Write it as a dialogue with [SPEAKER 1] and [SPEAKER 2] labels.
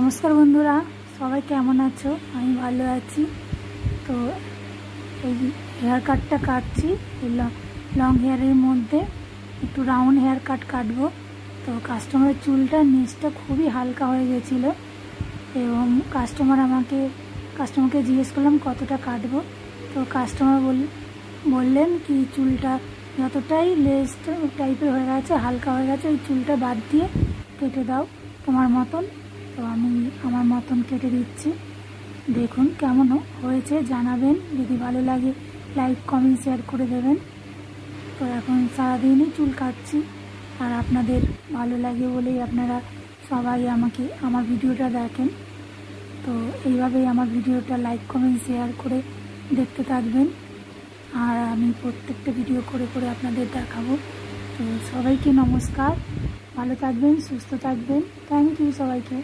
[SPEAKER 1] नमस्कार बंधुरा सबाई केमन आछो? आमी भालो आछि। तो हेयर काटटा काटছি लंग हेयारेर मध्य एकटू राउंड हेयर काट काटबो। तो कास्टमार चुलटा निचटा खूबই हालका হয়ে গেছিল এবং কাস্টমারকে জিজ্ঞেস করলাম কতটা কাটবো। তো কাস্টমার বললেন কি চুলটা যতটাই লেস টাইপের হয়ে গেছে হালকা হয়ে গেছে ওই চুলটা বাদ দিয়ে কেটে দাও তোমার মতন। তো আমি আমার মতন কেটে দিচ্ছি, দেখুন কেমন হয়েছে জানাবেন। যদি ভালো লাগে লাইক কমেন্ট শেয়ার করে দেবেন। তো এখন সারাদিনই চুল কাটছি আর আপনাদের ভালো লাগে বলেই আপনারা সবাই আমাকে আমার ভিডিওটা দেখেন। তো এইভাবেই আমার ভিডিওটা লাইক কমেন্ট শেয়ার করে দেখতে থাকবেন আর আমি প্রত্যেকটা ভিডিও করে করে আপনাদের দেখাবো। তো সবাইকে নমস্কার, ভালো থাকবেন, সুস্থ থাকবেন। থ্যাংক ইউ সবাইকে।